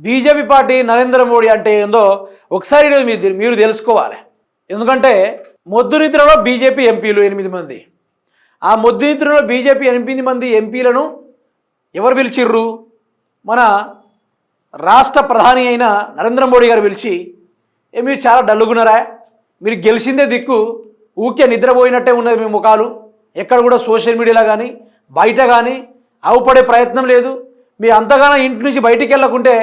BJP party Narendra Modi అంటే ఏందో ఒకసారి మీరు తెలుసుకోవాలి. ఎందుకంటే మొద్దురిత్రలో బీజేపీ ఎంపీలు 8 మంది, ఆ మొద్దురిత్రలో బీజేపీ 8 మంది ఎంపీలను ఎవరు పిలిచిర్రు? మన రాష్ట్ర ప్రధాని అయిన నరేంద్ర మోడీ గారు పిలిచి, మీరు చాలా డల్లుగున్నారా, మీరు గెలిచిందే దిక్కు, ఊకే నిద్రపోయినట్టే ఉన్నది మీ ముఖాలు, ఎక్కడ కూడా సోషల్ మీడియాలో కానీ బయట కానీ అవుపడే ప్రయత్నం లేదు, మీ అంతగానో ఇంటి నుంచి బయటికి వెళ్ళకుంటే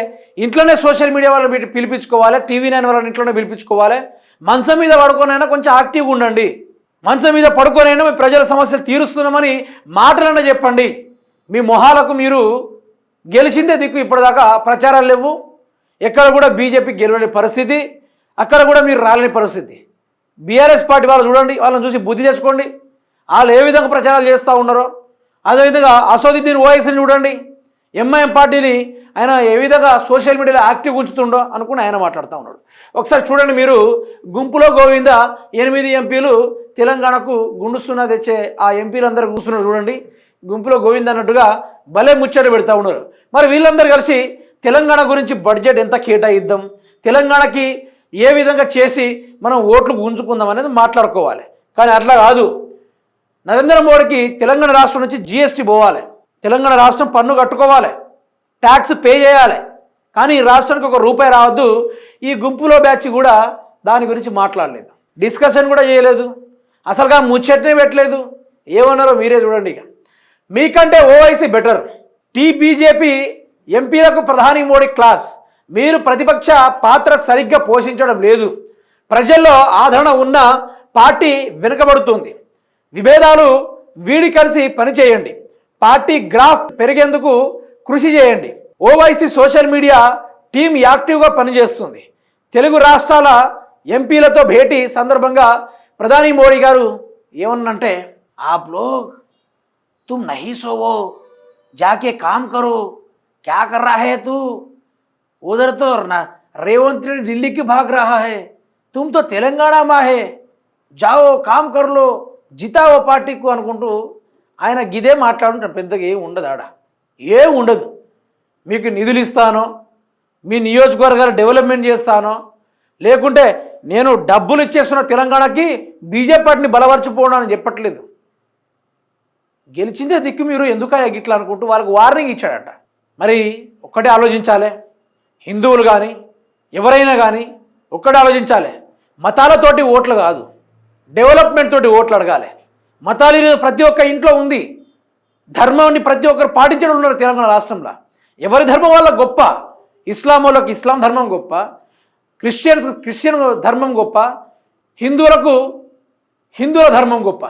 ఇంట్లోనే సోషల్ మీడియా వాళ్ళని పిలిపించుకోవాలి, టీవీ 9 వాళ్ళని ఇంట్లోనే పిలిపించుకోవాలి, మంచం మీద పడుకోనైనా కొంచెం యాక్టివ్గా ఉండండి, మంచం మీద పడుకోనైనా మీ ప్రజల సమస్యలు తీరుస్తున్నామని మాటలన్నా చెప్పండి. మీ మొహాలకు మీరు గెలిచిందే దిక్కు, ఇప్పటిదాకా ప్రచారాలు లేవు, ఎక్కడ కూడా బీజేపీ గెలవని పరిస్థితి, అక్కడ కూడా మీరు రాలేని పరిస్థితి. బీఆర్ఎస్ పార్టీ వాళ్ళు చూడండి, వాళ్ళని చూసి బుద్ధి తెచ్చుకోండి, వాళ్ళు ఏ విధంగా ప్రచారాలు చేస్తూ ఉన్నారో. అదేవిధంగా అసదుద్దీన్ ఓవైసీని చూడండి, ఎంఐఎం పార్టీని ఆయన ఏ విధంగా సోషల్ మీడియాలో యాక్టివ్ ఉంచుతుండో అనుకుని ఆయన మాట్లాడుతూ ఉన్నాడు. ఒకసారి చూడండి, మీరు గుంపులో గోవింద 8 ఎంపీలు తెలంగాణకు గుండుస్తున్నా తెచ్చే ఆ ఎంపీలందరూ కూర్చున్నారు చూడండి, గుంపులో గోవింద అన్నట్టుగా భలే ముచ్చట పెడతా ఉన్నారు. మరి వీళ్ళందరూ కలిసి తెలంగాణ గురించి బడ్జెట్ ఎంత కేటాయిద్దాం, తెలంగాణకి ఏ విధంగా చేసి మనం ఓట్లు గుంజుకుందాం అనేది మాట్లాడుకోవాలి. కానీ అట్లా కాదు, నరేంద్ర మోడీకి తెలంగాణ రాష్ట్రం నుంచి జీఎస్టీ పోవాలి, తెలంగాణ రాష్ట్రం పన్ను కట్టుకోవాలి, ట్యాక్స్ పే చేయాలి, కానీ ఈ రాష్ట్రానికి ₹1 రావద్దు. ఈ గుంపులో బ్యాచ్ కూడా దాని గురించి మాట్లాడలేదు, డిస్కషన్ కూడా చేయలేదు, అసలుగా ముచ్చటనే పెట్టలేదు. ఏమన్నారో మీరే చూడండి. ఇక మీకంటే ఓవైసీ బెటర్, బీజేపీ ఎంపీలకు ప్రధాని మోడీ క్లాస్, మీరు ప్రతిపక్ష పాత్ర సరిగ్గా పోషించడం లేదు, ప్రజల్లో ఆదరణ ఉన్న పార్టీ వెనుకబడుతుంది, విభేదాలు వీడి కలిసి పనిచేయండి, పార్టీ గ్రాఫ్ పెరిగేందుకు కృషి చేయండి. ఓవైసీ సోషల్ మీడియా టీం యాక్టివ్గా పనిచేస్తుంది. తెలుగు రాష్ట్రాల ఎంపీలతో భేటీ సందర్భంగా ప్రధాని మోడీ గారు ఏమన్నంటే, आप लोग तुम नहीं सोवो, जाके काम करो, क्या कर रहा है तू, उधर तो रेवंत रेड्डी दिल्ली की भाग रहा है, तुम तो तेलंगाना में है, जाओ काम कर लो, जिताओ पार्टी को అనుకుంటూ ఆయన గిదే మాట్లాడుంటారు. పెద్దగా ఏం ఉండదు, ఆడ ఏం ఉండదు. మీకు నిధులు ఇస్తానో, మీ నియోజకవర్గాలు డెవలప్మెంట్ చేస్తానో, లేకుంటే నేను డబ్బులు ఇచ్చేస్తున్న తెలంగాణకి బీజేపీ పార్టీని బలపరచిపోవడం అని చెప్పట్లేదు. గెలిచిందే దిక్కు, మీరు ఎందుకు గిట్లా అనుకుంటూ వాళ్ళకి వార్నింగ్ ఇచ్చాడట. మరి ఒక్కటే ఆలోచించాలి, హిందువులు కానీ ఎవరైనా కానీ ఒక్కటే ఆలోచించాలి, మతాలతోటి ఓట్లు కాదు, డెవలప్మెంట్ తోటి ఓట్లు అడగాలి. మతాలు ప్రతి ఒక్క ఇంట్లో ఉంది, ధర్మాన్ని ప్రతి ఒక్కరు పాటించడం ఉన్నారు తెలంగాణ రాష్ట్రంలో. ఎవరి ధర్మం వాళ్ళ గొప్ప, ఇస్లాం వాళ్ళకి ఇస్లాం ధర్మం గొప్ప, క్రిస్టియన్ ధర్మం గొప్ప, హిందువులకు హిందువుల ధర్మం గొప్ప.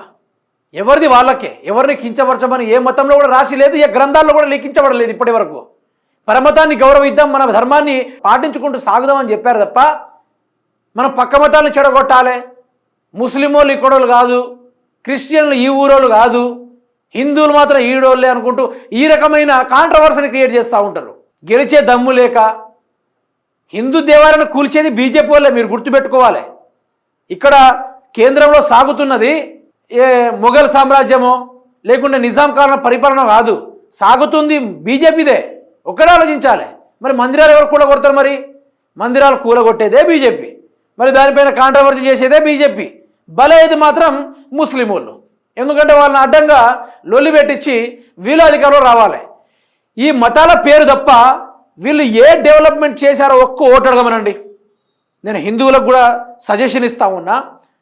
ఎవరిది వాళ్ళకే, ఎవరిని కించపరచమని ఏ మతంలో కూడా రాసి లేదు, ఏ గ్రంథాల్లో కూడా లిఖించబడలేదు ఇప్పటి వరకు. పరమతాన్ని గౌరవిద్దాం, మన ధర్మాన్ని పాటించుకుంటూ సాగుదామని చెప్పారు తప్ప మనం పక్క మతాలను చెడగొట్టాలి, ముస్లిం వాళ్ళు ఇక్కడోళ్ళు కాదు, క్రిస్టియన్లు ఈ ఊరోళ్ళు కాదు, హిందువులు మాత్రం ఈడోళ్ళే అనుకుంటూ ఈ రకమైన కాంట్రవర్సీని క్రియేట్ చేస్తూ ఉంటారు. గెలిచే దమ్ము లేక హిందూ దేవాలయాన్ని కూల్చేది బీజేపీ వాళ్ళే, మీరు గుర్తుపెట్టుకోవాలి. ఇక్కడ కేంద్రంలో సాగుతున్నది ఏ మొఘల్ సామ్రాజ్యమో లేకుంటే నిజాం కాలం పరిపాలన కాదు, సాగుతుంది బీజేపీదే. ఒక్కడే ఆలోచించాలి. మరి మందిరాలు ఎవరు కూలగొడతారు? మరి మందిరాలు కూలగొట్టేదే బీజేపీ, మరి దానిపైన కాంట్రవర్సీ చేసేదే బీజేపీ. బలైది మాత్రం ముస్లిం వాళ్ళు, ఎందుకంటే వాళ్ళని అడ్డంగా లొల్లి పెట్టించి వీళ్ళు అధికారంలో రావాలి. ఈ మతాల పేరు తప్ప వీళ్ళు ఏ డెవలప్మెంట్ చేశారో ఒక్క ఓటు అడగమనండి. నేను హిందువులకు కూడా సజెషన్ ఇస్తా ఉన్నా,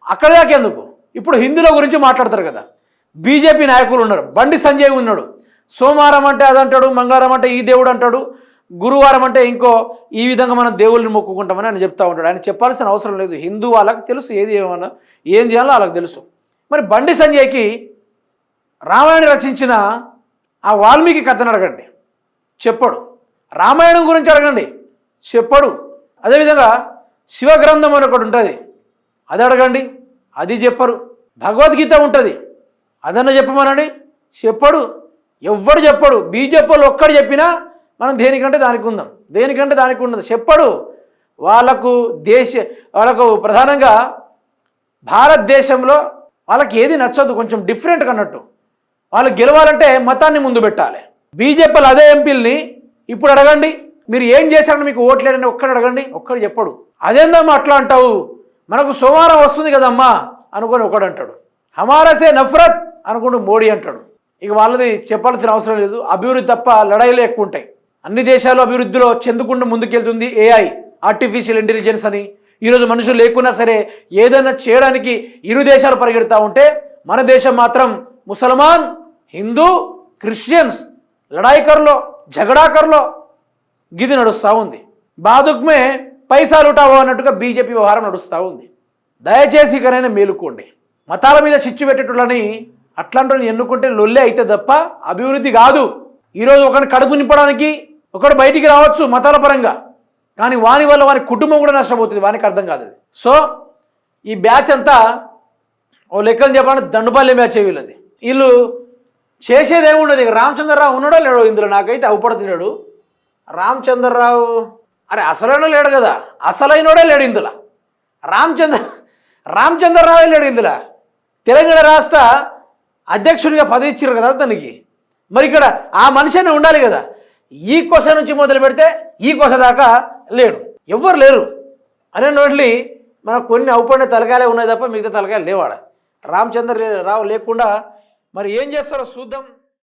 అక్కడ దాకా ఎందుకు, ఇప్పుడు హిందువుల గురించి మాట్లాడతారు కదా, బీజేపీ నాయకులు ఉన్నారు, బండి సంజయ్ ఉన్నాడు, సోమవారం అంటే అదంటాడు, మంగళవారం అంటే ఈ దేవుడు అంటాడు, గురువారం అంటే ఇంకో ఈ విధంగా మనం దేవుళ్ళని మొక్కుకుంటామని ఆయన చెప్తా ఉంటాడు. ఆయన చెప్పాల్సిన అవసరం లేదు, హిందూ వాళ్ళకి తెలుసు ఏది ఏమన్నా ఏం చేయాలో వాళ్ళకి తెలుసు. మరి బండి సంజయ్కి రామాయణం రచించిన ఆ వాల్మీకి కథను అడగండి, చెప్పడు. రామాయణం గురించి అడగండి, చెప్పడు. అదేవిధంగా శివగ్రంథం అని ఒకటి ఉంటుంది, అది అడగండి, అది చెప్పరు. భగవద్గీత ఉంటుంది, అదన్నా చెప్పమనండి, చెప్పడు. ఎవ్వడు చెప్పడు. బీజేపీ వాళ్ళు ఒక్కడు చెప్పినా మనం దేనికంటే దానికి ఉందాం, దేనికంటే దానికి ఉండదు, చెప్పడు. వాళ్ళకు ప్రధానంగా భారతదేశంలో వాళ్ళకి ఏది నచ్చదు, కొంచెం డిఫరెంట్గా అన్నట్టు. వాళ్ళు గెలవాలంటే మతాన్ని ముందు పెట్టాలి. బీజేపీలు అదే ఎంపీలని ఇప్పుడు అడగండి, మీరు ఏం చేశారని మీకు ఓట్లేడని ఒక్కడు అడగండి, ఒక్కడు చెప్పడు. అదేందమ్మా అట్లా అంటావు, మనకు సోమవారం వస్తుంది కదమ్మా అనుకొని ఒకడు అంటాడు. హమారసే నఫరత్ అనుకుంటూ మోడీ అంటాడు. ఇక వాళ్ళది చెప్పాల్సిన అవసరం లేదు. అభివృద్ధి తప్ప లడాయిలు ఎక్కువ ఉంటాయి. అన్ని దేశాలు అభివృద్ధిలో చెందుకుంటూ ముందుకెళ్తుంది ఏఐ, ఆర్టిఫిషియల్ ఇంటెలిజెన్స్ అని. ఈరోజు మనుషులు లేకున్నా సరే ఏదైనా చేయడానికి ఇరు దేశాలు పరిగెడతా ఉంటే మన దేశం మాత్రం ముసల్మాన్, హిందూ, క్రిస్టియన్స్ లడాయికర్లో, జగడాకర్లో గిది నడుస్తూ ఉంది. బాదుక్మే పైసా లూటావో అన్నట్టుగా బీజేపీ వ్యవహారం నడుస్తూ ఉంది. దయచేసి ఇకనైనా మేలుకోండి. మతాల మీద చిచ్చు పెట్టేటోళ్ళని అట్లాంటి ఎన్నుకుంటే లొల్లే అయితే తప్ప అభివృద్ధి కాదు. ఈరోజు ఒకరిని కడుపు నింపడానికి ఒకడు బయటికి రావచ్చు మతాల పరంగా, కానీ వాని వల్ల వాని కుటుంబం కూడా నష్టపోతుంది, వానికి అర్థం కాదు అది. సో ఈ బ్యాచ్ అంతా ఓ లెక్కలు చెప్పాలంటే దండుపల్లి బ్యాచ్ వీళ్ళది. వీళ్ళు చేసేది ఏముండదు. ఇక రామచంద్రరావు ఉన్నాడో లేడో ఇందులో, నాకైతే అవుపడుతున్నాడు రామచంద్రరావు. అరే అసలైన లేడు కదా, అసలైనోడే లేడు ఇందులో. రామచంద్రరావే లేడు ఇందులో. తెలంగాణ రాష్ట్ర అధ్యక్షుడిగా పదవి ఇచ్చారు కదా తనకి, మరి ఇక్కడ ఆ మనిషి అయినా ఉండాలి కదా. ఈ కొస నుంచి మొదలు పెడితే ఈ కొస దాకా లేడు, ఎవ్వరు లేరు అనే నోట్లి మనకు కొన్ని అవుపడిన తలకాయలే ఉన్నాయి తప్ప మిగతా తలకాయలు లేవాడ. రామచంద్రరావు లేకుండా మరి ఏం చేస్తారో చూద్దాం.